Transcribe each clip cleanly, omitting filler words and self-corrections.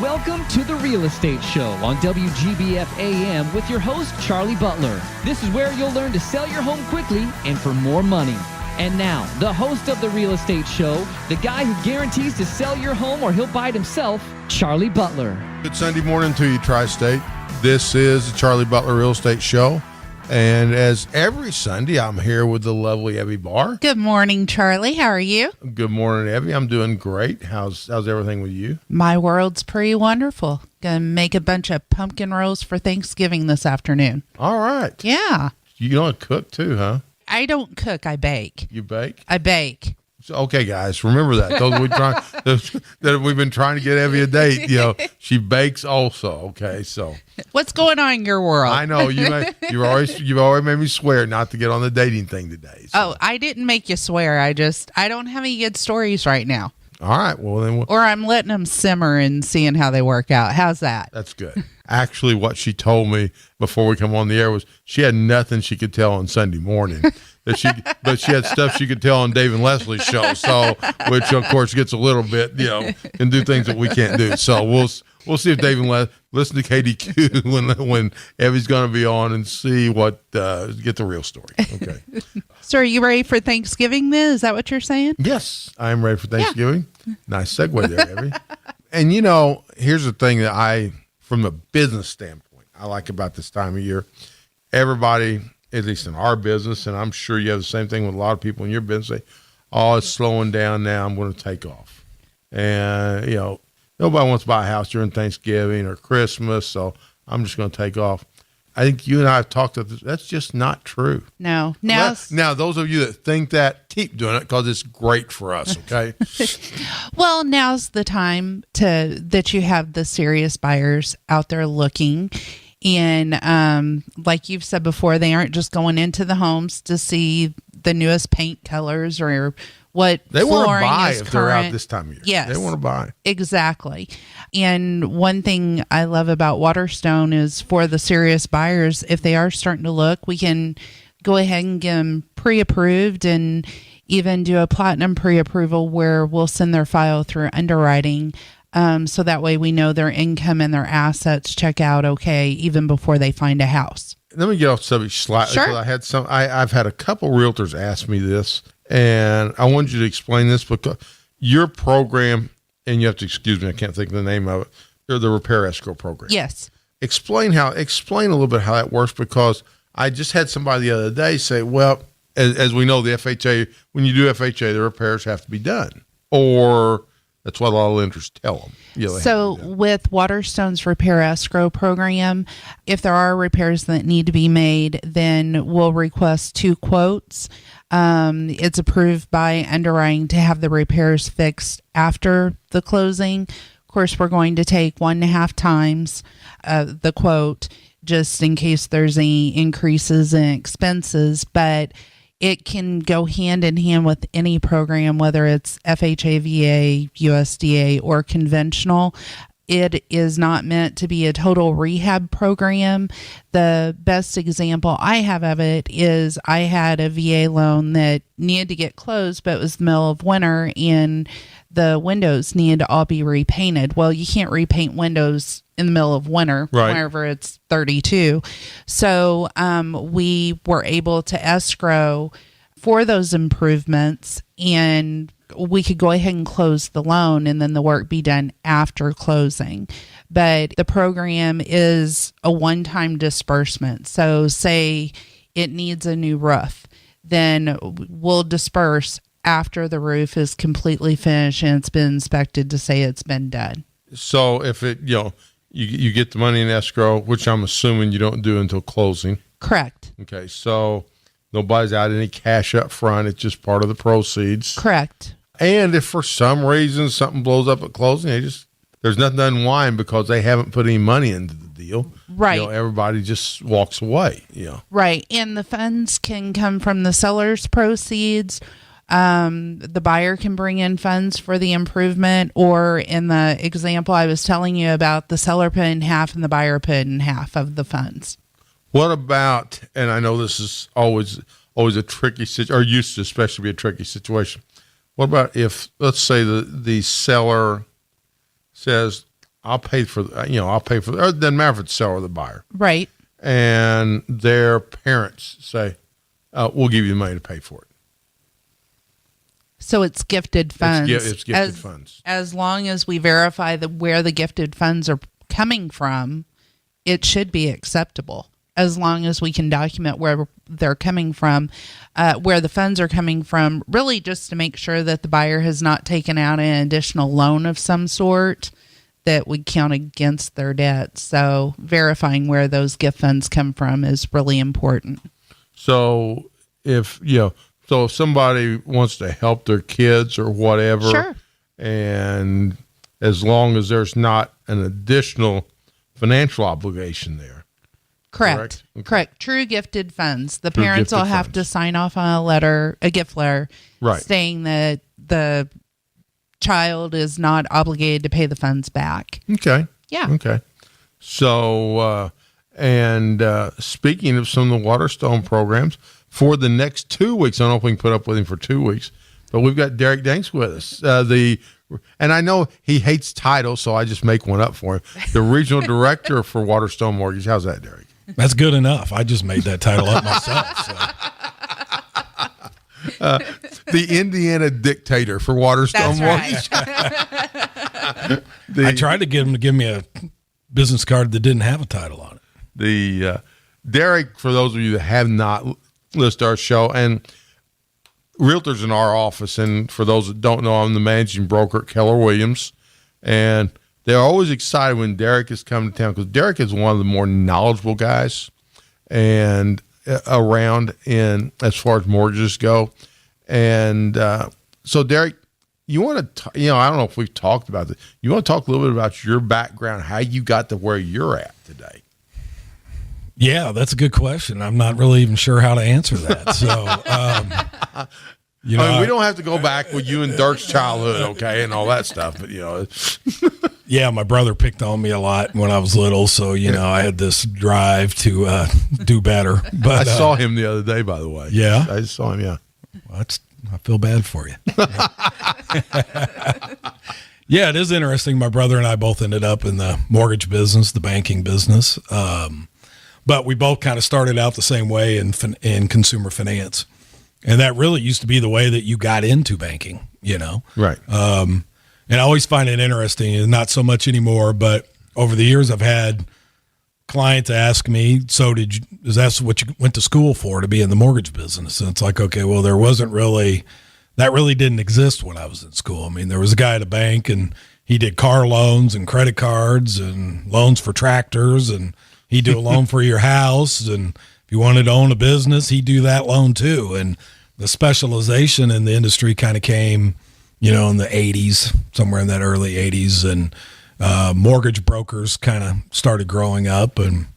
Welcome to The Real Estate Show on WGBF AM with your host, Charlie Butler. This is where you'll learn to sell your home quickly and for more money. And now, the host of The Real Estate Show, the guy who guarantees to sell your home or he'll buy it himself, Charlie Butler. Good Sunday morning to you, Tri-State. This is the Charlie Butler Real Estate Show. And as every Sunday, I'm here with the lovely Evie Barr. Good morning, Charlie. How are you? Good morning, Evie. I'm doing great. How's everything with you? My world's pretty wonderful. Gonna make a bunch of pumpkin rolls for Thanksgiving this afternoon. All right. Yeah. You don't cook too, huh? I don't cook. I bake. You bake? I bake. So, okay, guys, remember that. That we've been trying to get Evie a date. You know, she bakes also. Okay, so what's going on in your world? I know you've always made me swear not to get on the dating thing today. So. Oh, I didn't make you swear. I don't have any good stories right now. All right, well then, or I'm letting them simmer and seeing how they work out. How's that? That's good. Actually, what she told me before we come on the air was she had nothing she could tell on Sunday morning. But she had stuff she could tell on Dave and Leslie's show, so which of course gets a little bit, can do things that we can't do. So we'll see if Dave and Leslie listen to KDQ when Evie's going to be on and see what get the real story. Okay. So are you ready for Thanksgiving then? Is that what you're saying? Yes, I am ready for Thanksgiving. Yeah. Nice segue there, Evie. And here's the thing that from a business standpoint, I like about this time of year. Everybody, at least in our business, and I'm sure you have the same thing with a lot of people in your business, say, oh, it's slowing down now, I'm going to take off. And, nobody wants to buy a house during Thanksgiving or Christmas, so I'm just going to take off. I think you and I have talked about this. That's just not true. No. Now, those of you that think that, keep doing it because it's great for us, okay? Well, now's the time that you have the serious buyers out there looking. And like you've said before, they aren't just going into the homes to see the newest paint colors or what they want to buy if they're out this time of year. Yes, they want to buy. Exactly. And one thing I love about Waterstone is for the serious buyers, if they are starting to look, we can go ahead and get them pre-approved and even do a platinum pre-approval where we'll send their file through underwriting. So that way we know their income and their assets check out okay even before they find a house. Let me get off subject slightly. Sure. I've had a couple realtors ask me this, and I wanted you to explain this because your program, and you have to excuse me, I can't think of the name of it. They're the repair escrow program. Yes. Explain a little bit how that works, because I just had somebody the other day say, well, as we know, the FHA, when you do FHA, the repairs have to be done, or that's what a lot of lenders tell them. So with Waterstone's repair escrow program, if there are repairs that need to be made, then we'll request 2 quotes. It's approved by underwriting to have the repairs fixed after the closing. Of course, we're going to take 1.5 times the quote just in case there's any increases in expenses, but it can go hand in hand with any program, whether it's FHA, VA, USDA, or conventional. It is not meant to be a total rehab program. The best example I have of it is I had a VA loan that needed to get closed, but it was the middle of winter and the windows needed to all be repainted. Well, you can't repaint windows in the middle of winter, right, whenever it's 32. So we were able to escrow for those improvements, and we could go ahead and close the loan and then the work be done after closing. But the program is a one-time disbursement. So say it needs a new roof, then we'll disperse after the roof is completely finished and it's been inspected to say it's been done. So if it, you get the money in escrow, which I'm assuming you don't do until closing. Correct. Okay. So nobody's out any cash up front. It's just part of the proceeds. Correct. And if for some reason something blows up at closing, there's nothing to unwind because they haven't put any money into the deal. Right. Everybody just walks away. Right. And the funds can come from the seller's proceeds. The buyer can bring in funds for the improvement, or in the example I was telling you about, the seller put in half and the buyer put in half of the funds. What about, and I know this is always a tricky situation, or used to especially be a tricky situation. What about if, let's say the seller says, I'll pay for, I'll pay for, it doesn't matter if it's seller or the buyer. Right. And their parents say, we'll give you the money to pay for it. So it's gifted funds. It's gifted funds. As long as we verify where the gifted funds are coming from, it should be acceptable. As long as we can document where they're coming from, where the funds are coming from, really just to make sure that the buyer has not taken out an additional loan of some sort that would count against their debt. So verifying where those gift funds come from is really important. So if somebody wants to help their kids or whatever, sure. And as long as there's not an additional financial obligation there. Correct. Okay. Correct. True gifted funds. The parents will have to sign off on a gift letter, right, saying that the child is not obligated to pay the funds back. Okay. Yeah. Okay. So, speaking of some of the Waterstone programs, for the next 2 weeks, I don't know if we can put up with him for 2 weeks, but we've got Derek Danks with us. And I know he hates titles, so I just make one up for him. The regional director for Waterstone Mortgage. How's that, Derek? That's good enough. I just made that title up myself. So. The Indiana dictator for Waterstone Mortgage. Right. I tried to get him to give me a business card that didn't have a title on it. Derek, for those of you that have not listened to our show, and realtors in our office, and for those that don't know, I'm the managing broker at Keller Williams, and they're always excited when Derek is coming to town because Derek is one of the more knowledgeable guys and around in as far as mortgages go. And so, Derek, you want to, I don't know if we've talked about this. You want to talk a little bit about your background, how you got to where you're at today? Yeah, that's a good question. I'm not really even sure how to answer that. So, we don't have to go back with you and Dirk's childhood, okay, and all that stuff. But yeah, my brother picked on me a lot when I was little, so I had this drive to do better. But I saw him the other day, by the way. Yeah, I just saw him. Yeah, well, I feel bad for you. Yeah, it is interesting. My brother and I both ended up in the mortgage business, the banking business. But we both kind of started out the same way in consumer finance. And that really used to be the way that you got into banking, Right. And I always find it interesting, and not so much anymore, but over the years I've had clients ask me, so is that what you went to school for, to be in the mortgage business? And it's like, okay, well, that really didn't exist when I was in school. I mean, there was a guy at a bank, and he did car loans and credit cards and loans for tractors, and he'd do a loan for your house, and if you wanted to own a business, he'd do that loan too. And the specialization in the industry kind of came, in the 80s, somewhere in that early 80s, and mortgage brokers kind of started growing up, and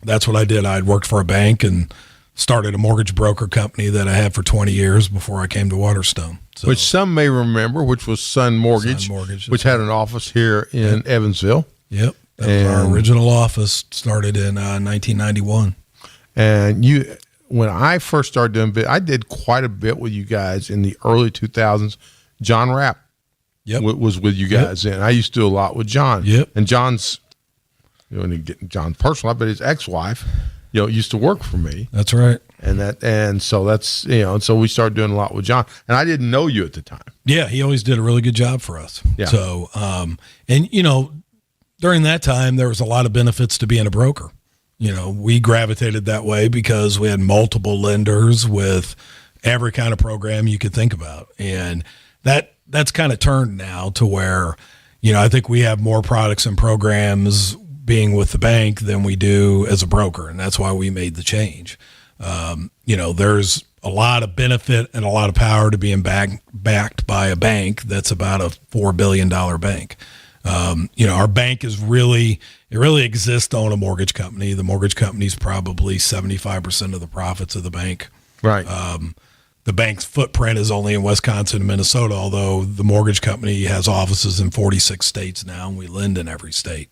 that's what I did. I'd worked for a bank and started a mortgage broker company that I had for 20 years before I came to Waterstone. So, which some may remember, which was Sun Mortgage, which had an office here in Evansville. Yep. That was our original office, started in 1991. And when I first started doing I did quite a bit with you guys in the early 2000s. John Rapp was with you guys then. I used to do a lot with John. Yep. And John's, John's personal life, but his ex-wife, used to work for me. That's right. And so that's, and so we started doing a lot with John. And I didn't know you at the time. Yeah, he always did a really good job for us. Yeah. So, during that time, there was a lot of benefits to being a broker. We gravitated that way because we had multiple lenders with every kind of program you could think about. And that's kind of turned now to where, I think we have more products and programs being with the bank than we do as a broker. And that's why we made the change. There's a lot of benefit and a lot of power to being backed by a bank that's about a $4 billion bank. Our bank really exists to own a mortgage company. The mortgage company is probably 75% of the profits of the bank. Right. The bank's footprint is only in Wisconsin and Minnesota, although the mortgage company has offices in 46 states now, and we lend in every state.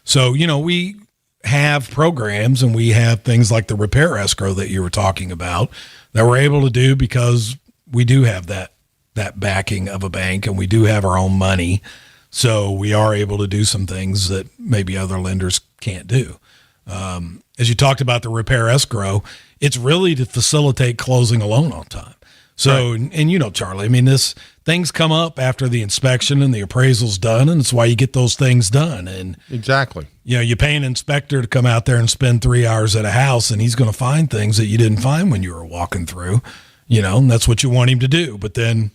So, we have programs, and we have things like the repair escrow that you were talking about that we're able to do because we do have that backing of a bank, and we do have our own money. So we are able to do some things that maybe other lenders can't do. As you talked about the repair escrow, it's really to facilitate closing a loan on time. So, right. And Charlie, I mean, things come up after the inspection and the appraisal's done, and it's why you get those things done. And exactly, you pay an inspector to come out there and spend 3 hours at a house, and he's going to find things that you didn't find when you were walking through, and that's what you want him to do. But then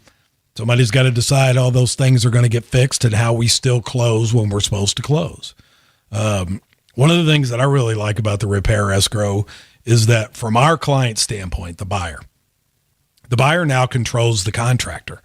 somebody's got to decide all those things are going to get fixed and how we still close when we're supposed to close. One of the things that I really like about the repair escrow is that from our client standpoint, the buyer now controls the contractor.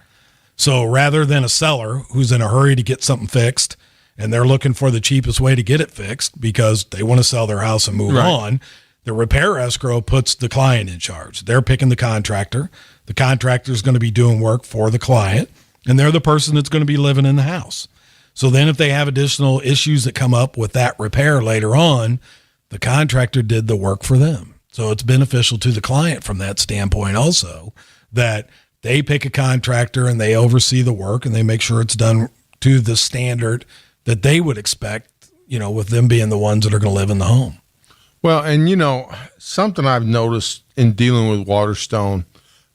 So rather than a seller who's in a hurry to get something fixed and they're looking for the cheapest way to get it fixed because they want to sell their house and move on, the repair escrow puts the client in charge. They're picking the contractor. The contractor is going to be doing work for the client, and they're the person that's going to be living in the house. So then if they have additional issues that come up with that repair later on, the contractor did the work for them. So it's beneficial to the client from that standpoint also, that they pick a contractor and they oversee the work and they make sure it's done to the standard that they would expect, with them being the ones that are going to live in the home. Well, and something I've noticed in dealing with Waterstone,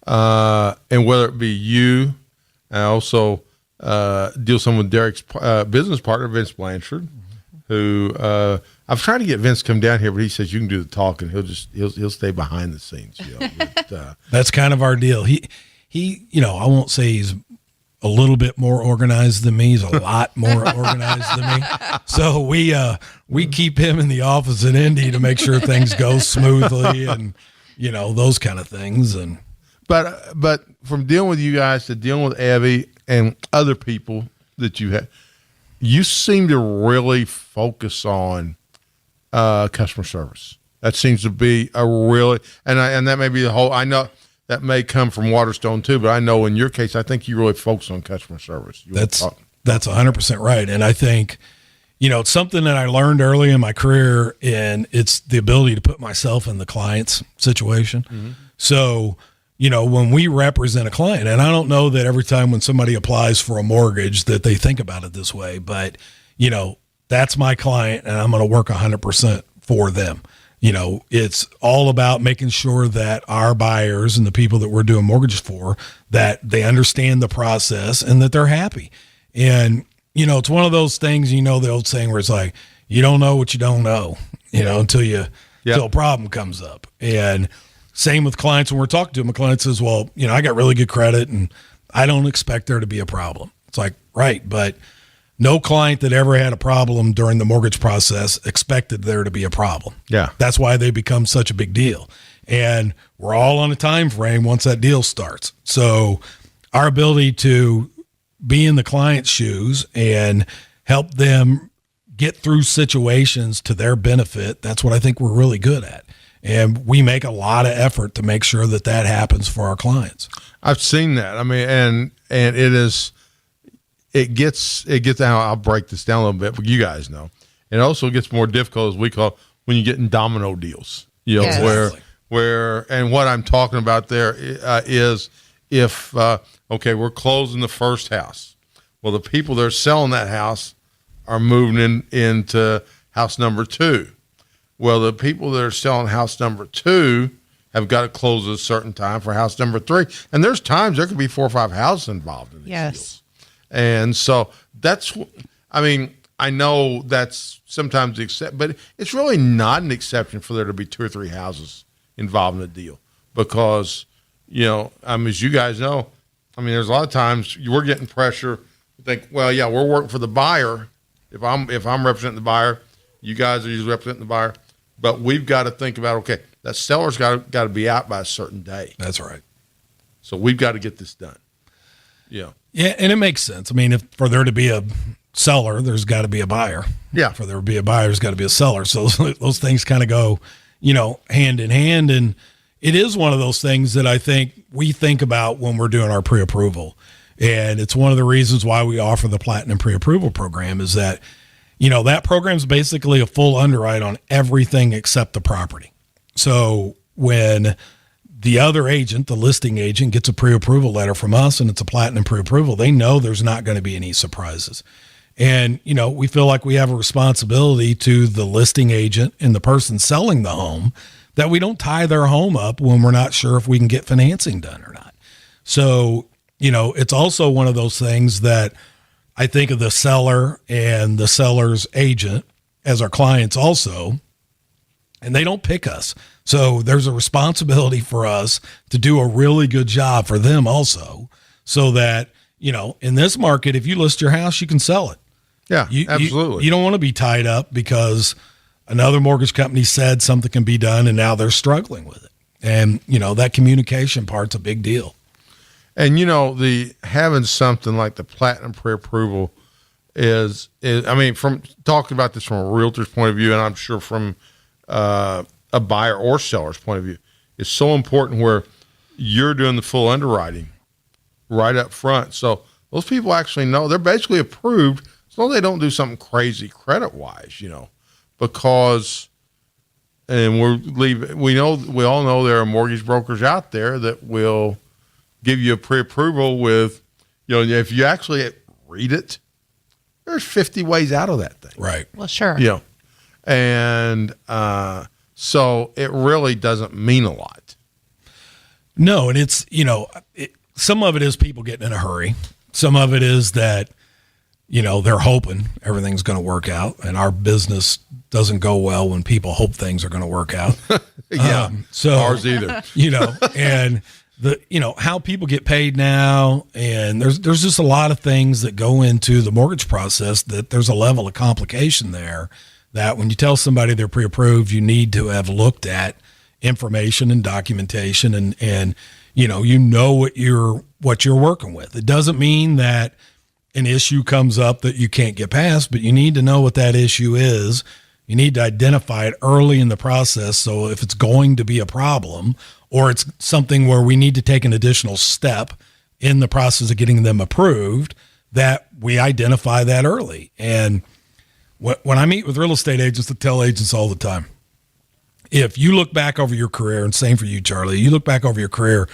and whether it be you, and I also deal some with Derek's business partner, Vince Blanchard, who I've tried to get Vince to come down here, but he says you can do the talking. He'll stay behind the scenes. But, that's kind of our deal. He I won't say he's a little bit more organized than me. He's a lot more organized than me. So we keep him in the office in Indy to make sure things go smoothly and those kind of things. And but from dealing with you guys to dealing with Abby and other people that you have, you seem to really focus on customer service. That seems to be a really, and that may be the whole. I know that may come from Waterstone too, but I know in your case, I think you really focus on customer service. That's 100% right, and I think it's something that I learned early in my career, and it's the ability to put myself in the client's situation. Mm-hmm. So, when we represent a client, and I don't know that every time when somebody applies for a mortgage that they think about it this way, but, that's my client and I'm going to work 100% for them. It's all about making sure that our buyers and the people that we're doing mortgages for, that they understand the process and that they're happy. And, it's one of those things, the old saying where it's like, you don't know what you don't know, until a problem comes up. And same with clients. When we're talking to them, a client says, well, I got really good credit and I don't expect there to be a problem. It's like, right. But no client that ever had a problem during the mortgage process expected there to be a problem. Yeah. That's why they become such a big deal. And we're all on a time frame once that deal starts. So our ability to be in the client's shoes and help them get through situations to their benefit, that's what I think we're really good at. And we make a lot of effort to make sure that happens for our clients. I've seen that. I mean, and it gets down. I'll break this down a little bit, but you guys know. It also gets more difficult, as we call, when you get in domino deals. Yes. Where and what I'm talking about there is if we're closing the first house. Well, the people that are selling that house are moving into house number 2. Well, the people that are selling house number 2 have got to close at a certain time for house number 3. And there's times there could be 4 or 5 houses involved in these deals. And so I know that's sometimes but it's really not an exception for there to be 2 or 3 houses involved in a deal because, as you guys know, there's a lot of times we're getting pressure to think, well, yeah, we're working for the buyer. If I'm representing the buyer, you guys are usually representing the buyer. But we've got to think about, okay, that seller's got to be out by a certain day. That's right. So we've got to get this done. Yeah. Yeah, and it makes sense. If for there to be a seller, there's got to be a buyer. Yeah. For there to be a buyer, there's got to be a seller. So those things kind of go, hand in hand. And it is one of those things that I think we think about when we're doing our pre-approval. And it's one of the reasons why we offer the Platinum Pre-Approval Program is that, that program is basically a full underwrite on everything except the property. So when the other agent, the listing agent, gets a pre-approval letter from us and it's a Platinum pre-approval, they know there's not going to be any surprises. And, we feel like we have a responsibility to the listing agent and the person selling the home that we don't tie their home up when we're not sure if we can get financing done or not. So, it's also one of those things that I think of the seller and the seller's agent as our clients also, and they don't pick us. So there's a responsibility for us to do a really good job for them also, so that, in this market, if you list your house, you can sell it. Yeah, absolutely. You don't want to be tied up because another mortgage company said something can be done and now they're struggling with it. And, that communication part's a big deal. And, the having something like the platinum pre-approval is from talking about this from a realtor's point of view, and I'm sure from a buyer or seller's point of view, is so important where you're doing the full underwriting right up front. So those people actually know they're basically approved, as long as they don't do something crazy credit-wise, because, and we all know there are mortgage brokers out there that will give you a pre-approval with, if you actually read it, there's 50 ways out of that thing. Right. Well, sure. And so it really doesn't mean a lot. No, and it's, some of it is people getting in a hurry. Some of it is that, they're hoping everything's going to work out, and our business doesn't go well when people hope things are going to work out. Yeah. So ours either. And how people get paid now, and there's just a lot of things that go into the mortgage process that there's a level of complication there that when you tell somebody they're pre-approved, you need to have looked at information and documentation and what you're working with. It doesn't mean that an issue comes up that you can't get past, but you need to know what that issue is. You need to identify it early in the process. So if it's going to be a problem, or it's something where we need to take an additional step in the process of getting them approved, that we identify that early. And when I meet with real estate agents, I tell agents all the time, if you look back over your career, and same for you, Charlie, you look back over your career,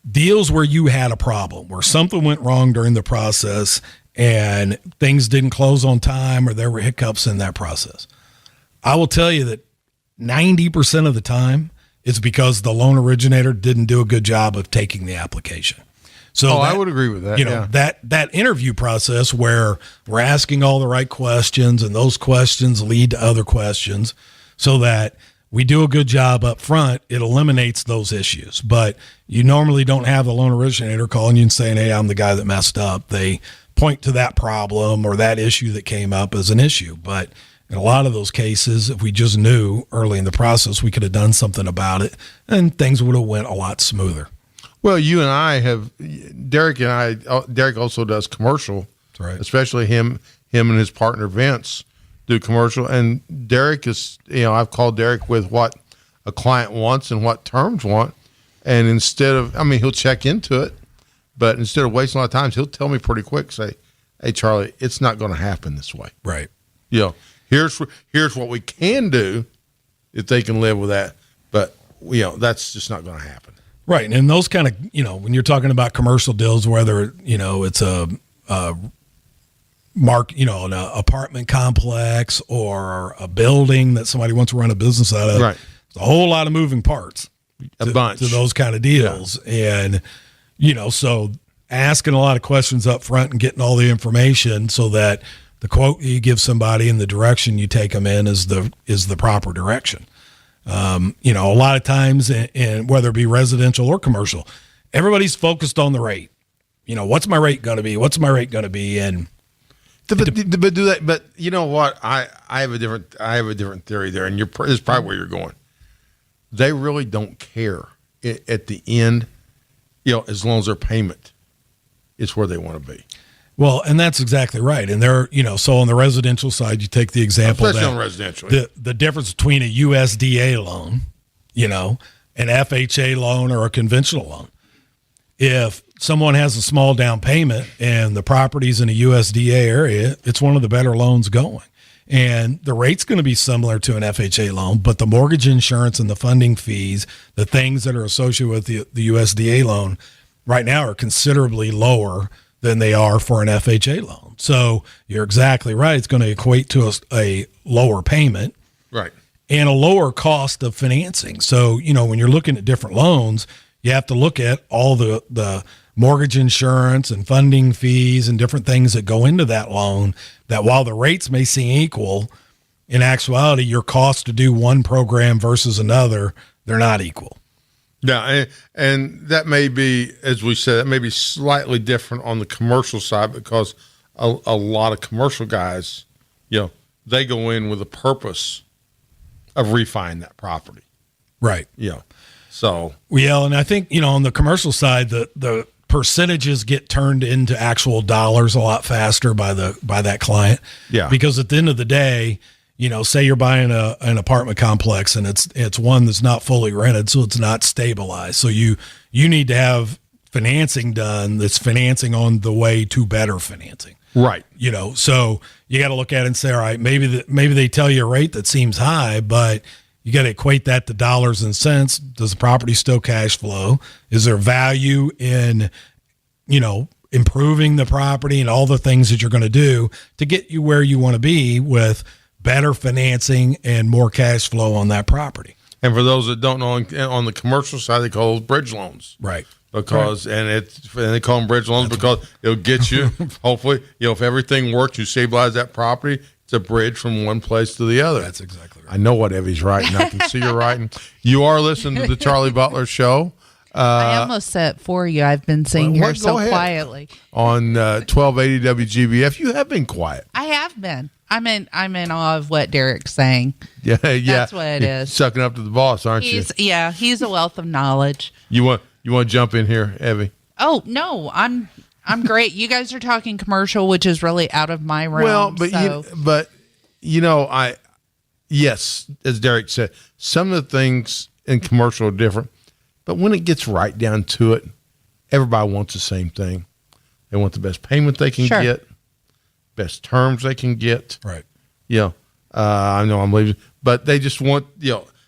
deals where you had a problem, where something went wrong during the process and things didn't close on time or there were hiccups in that process, I will tell you that 90% of the time it's because the loan originator didn't do a good job of taking the application. So I would agree with that. That interview process where we're asking all the right questions and those questions lead to other questions, so that we do a good job up front, it eliminates those issues. But you normally don't have the loan originator calling you and saying, hey, I'm the guy that messed up. They point to that problem or that issue that came up as an issue. But in a lot of those cases, if we just knew early in the process, we could have done something about it and things would have went a lot smoother. Well, you and I have, Derek also does commercial. That's right. Especially him and his partner Vince do commercial. And Derek is, I've called Derek with what a client wants and what terms want. And instead of, he'll check into it, but instead of wasting a lot of time, he'll tell me pretty quick, say, hey, Charlie, it's not going to happen this way. Right. Here's what we can do if they can live with that. But, that's just not going to happen. Right. And those kind of, when you're talking about commercial deals, whether, it's an apartment complex or a building that somebody wants to run a business out of, right. There's a whole lot of moving parts to those kind of deals. Yeah. And, so asking a lot of questions up front and getting all the information so that the quote you give somebody and the direction you take them in is the proper direction. A lot of times, and whether it be residential or commercial, everybody's focused on the rate. What's my rate going to be? What's my rate going to be? And but you know what? I have a different theory there, and this is probably where you're going. They really don't care at the end, as long as their payment is where they want to be. Well, and that's exactly right. And they're, so on the residential side, you take the example especially on residential. The difference between a USDA loan, an FHA loan or a conventional loan. If someone has a small down payment and the property's in a USDA area, it's one of the better loans going. And the rate's going to be similar to an FHA loan, but the mortgage insurance and the funding fees, the things that are associated with the USDA loan right now are considerably lower than they are for an FHA loan. So you're exactly right. It's going to equate to a lower payment. Right. And a lower cost of financing. So, when you're looking at different loans, you have to look at all the mortgage insurance and funding fees and different things that go into that loan, that while the rates may seem equal, in actuality, your cost to do one program versus another, they're not equal. Yeah, and that may be, as we said, that may be slightly different on the commercial side, because a lot of commercial guys, they go in with a purpose of refining that property. Right. So. Yeah, and I think, on the commercial side, the percentages get turned into actual dollars a lot faster by that client. Yeah. Because at the end of the day, say you're buying an apartment complex and it's one that's not fully rented, so it's not stabilized. So you need to have financing done that's financing on the way to better financing. Right. So you got to look at it and say, all right, maybe they tell you a rate that seems high, but you got to equate that to dollars and cents. Does the property still cash flow? Is there value in, improving the property and all the things that you're going to do to get you where you want to be with better financing and more cash flow on that property? And for those that don't know, on the commercial side, they call those bridge loans. Right. Because and they call them bridge loans because it'll get you, hopefully, if everything works, you stabilize that property. It's a bridge from one place to the other. That's exactly right. I know what Evie's writing. I can see her writing. You are listening to the Charlie Butler Show. I almost said for you. I've been sitting here so quietly on 1280 WGBF. You have been quiet. I have been. I'm in awe of what Derek's saying. Yeah. That's what it is. Sucking up to the boss, aren't you? Yeah, he's a wealth of knowledge. You want to jump in here, Evie? Oh no, I'm great. You guys are talking commercial, which is really out of my realm. Well, yes, as Derek said, some of the things in commercial are different, but when it gets right down to it, everybody wants the same thing. They want the best payment they can get, best terms they can get. Right. I know I'm leaving, but they just want,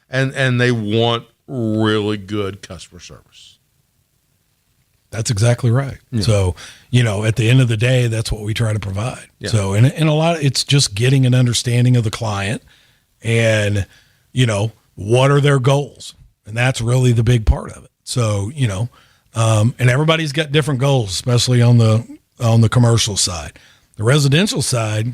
and they want really good customer service. That's exactly right. Yeah. So, at the end of the day, that's what we try to provide. Yeah. So, and a lot, it's just getting an understanding of the client and, what are their goals? And that's really the big part of it. So, and everybody's got different goals, especially on the commercial side. The residential side,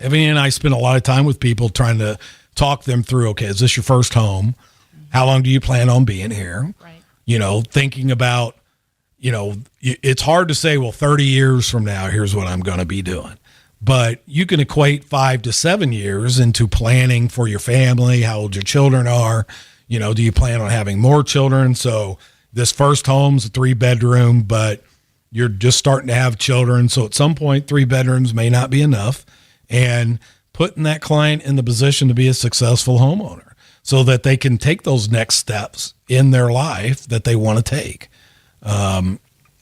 Evie and I spend a lot of time with people trying to talk them through, okay, is this your first home? How long do you plan on being here? Right. Thinking about, it's hard to say, well, 30 years from now, here's what I'm going to be doing. But you can equate 5 to 7 years into planning for your family, how old your children are. Do you plan on having more children? So this first home's a 3-bedroom, but you're just starting to have children. So at some point, 3 bedrooms may not be enough. And putting that client in the position to be a successful homeowner so that they can take those next steps in their life that they want to take.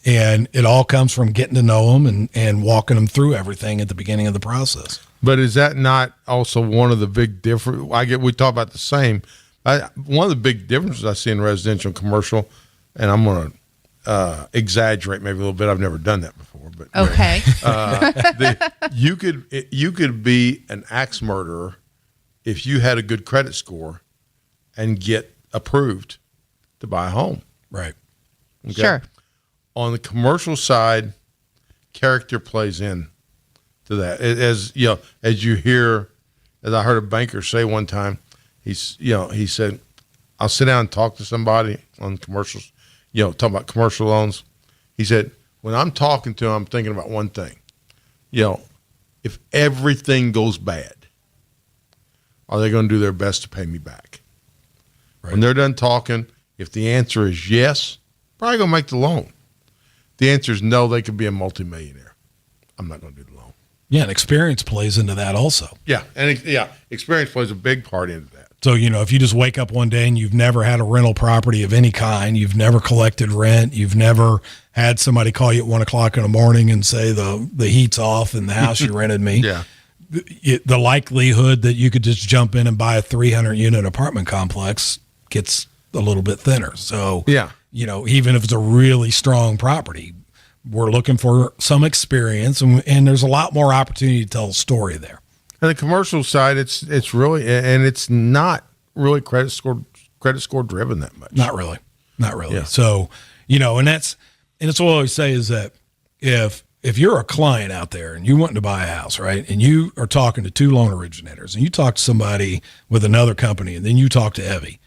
And it all comes from getting to know them and walking them through everything at the beginning of the process. But is that not also one of the big difference? We talk about the same. One of the big differences I see in residential and commercial, and I'm going to exaggerate maybe a little bit. I've never done that before, but okay. You could be an axe murderer if you had a good credit score and get approved to buy a home. Right. Okay? Sure. On the commercial side, character plays in to that. As I heard a banker say one time, he said, I'll sit down and talk to somebody on commercials, talking about commercial loans. He said, when I'm talking to them, I'm thinking about one thing. If everything goes bad, are they going to do their best to pay me back? Right. When they're done talking, if the answer is yes, probably going to make the loan. The answer is no, they could be a multimillionaire. I'm not going to do the loan. Yeah, and experience plays into that also. Yeah, experience plays a big part into that. So, if you just wake up one day and you've never had a rental property of any kind, you've never collected rent, you've never had somebody call you at 1 o'clock in the morning and say the heat's off in the house you rented me. Yeah. The likelihood that you could just jump in and buy a 300-unit apartment complex gets a little bit thinner. So, yeah. Even if it's a really strong property. We're looking for some experience, and there's a lot more opportunity to tell a story there. And the commercial side, it's really, and it's not really credit score driven that much. Not really. Yeah. So, and it's what I always say is that if you're a client out there and you're wanting to buy a house, right, and you are talking to two loan originators and you talk to somebody with another company and then you talk to Evie,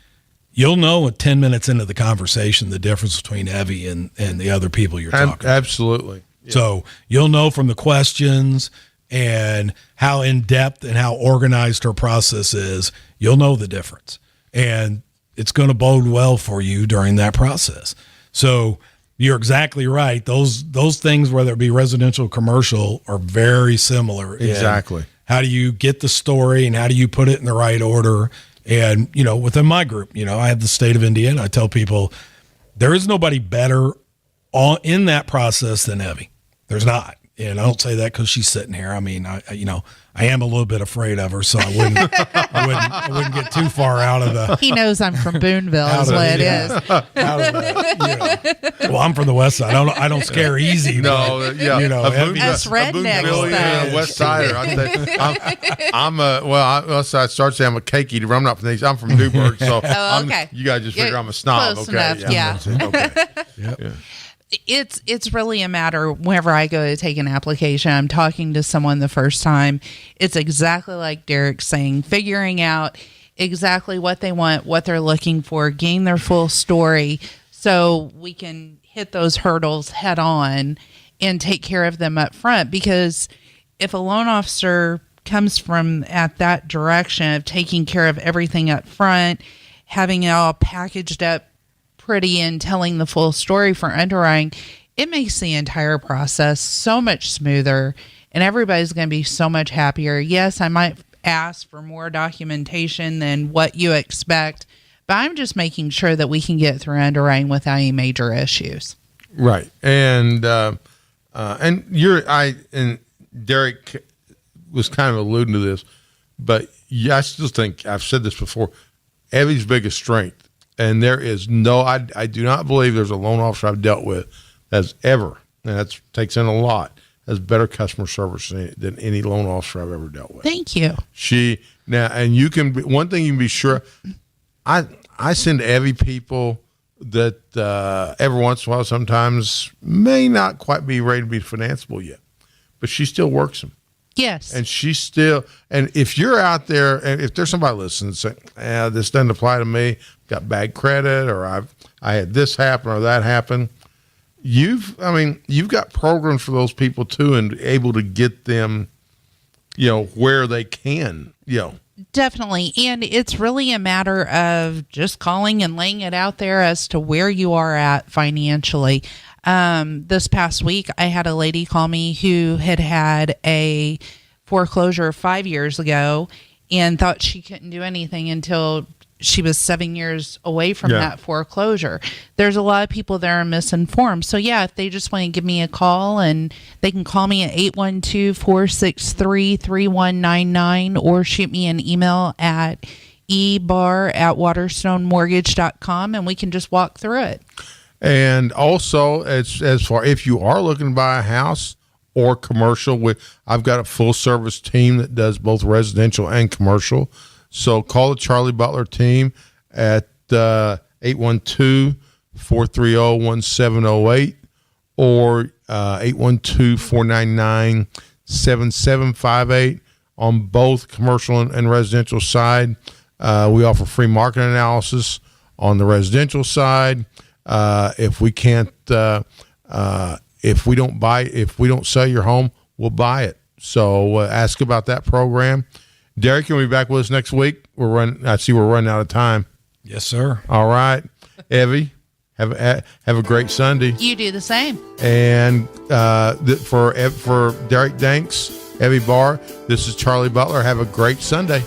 you'll know at 10 minutes into the conversation the difference between Evie and the other people you're talking to. Absolutely. Yeah. So you'll know from the questions and how in-depth and how organized her process is, you'll know the difference. And it's going to bode well for you during that process. So you're exactly right. Those things, whether it be residential or commercial, are very similar. Exactly. How do you get the story and how do you put it in the right order? And, within my group, I have the state of Indiana. I tell people there is nobody better in that process than Evie. There's not. And I don't say that because she's sitting here. I mean, I am a little bit afraid of her, so I wouldn't get too far out of the. He knows I'm from Boonville, is what it is. Well, I'm from the west side. I don't scare easy. No, yeah. Us rednecks, a West Sider. I start saying I'm a cake eater, but I'm not from these. I'm from Newburgh, so okay. You guys just figure I'm a snob. Close Okay, enough, yeah. Okay. Yep. Yeah. It's really a matter whenever I go to take an application, I'm talking to someone the first time. It's exactly like Derek's saying, figuring out exactly what they want, what they're looking for, getting their full story so we can hit those hurdles head on and take care of them up front. Because if a loan officer comes from at that direction of taking care of everything up front, having it all packaged up pretty and telling the full story for underwriting, it makes the entire process so much smoother and everybody's going to be so much happier. Yes, I might ask for more documentation than what you expect, but I'm just making sure that we can get through underwriting without any major issues. Right. And Derek was kind of alluding to this, but I still think I've said this before, Evie's biggest strength. And there is I do not believe there's a loan officer I've dealt with that's ever, and that takes in a lot, has better customer service than any loan officer I've ever dealt with. Thank you. And you can be, one thing you can be sure, I send Evie people that every once in a while sometimes may not quite be ready to be financeable yet, but she still works them. Yes. And and if you're out there, and if there's somebody listening saying, this doesn't apply to me, got bad credit, or I had this happen or that happen, you've got programs for those people too, and able to get them, where they can, Definitely. And it's really a matter of just calling and laying it out there as to where you are at financially. This past week, I had a lady call me who had a foreclosure 5 years ago and thought she couldn't do anything until she was 7 years away from that foreclosure. There's a lot of people that are misinformed. So yeah, if they just want to give me a call, and they can call me at 812-463-3199 or shoot me an email at ebar@waterstonemortgage.com, and we can just walk through it. And also, as far if you are looking to buy a house or commercial, I've got a full service team that does both residential and commercial. So call the Charlie Butler team at 812-430-1708 or 812-499-7758 on both commercial and residential side. We offer free market analysis on the residential side. If we don't sell your home, we'll buy it. So ask about that program. Derek, can we be back with us next week? I see we're running out of time. Yes, sir. All right. Evie, have a great Sunday. You do the same. And for Derek Danks, Evie Barr, this is Charlie Butler. Have a great Sunday.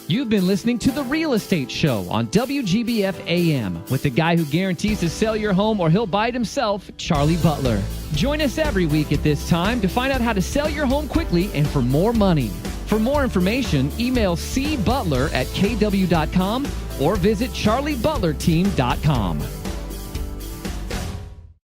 You've been listening to The Real Estate Show on WGBF AM with the guy who guarantees to sell your home or he'll buy it himself, Charlie Butler. Join us every week at this time to find out how to sell your home quickly and for more money. For more information, email cbutler@kw.com or visit charliebutlerteam.com.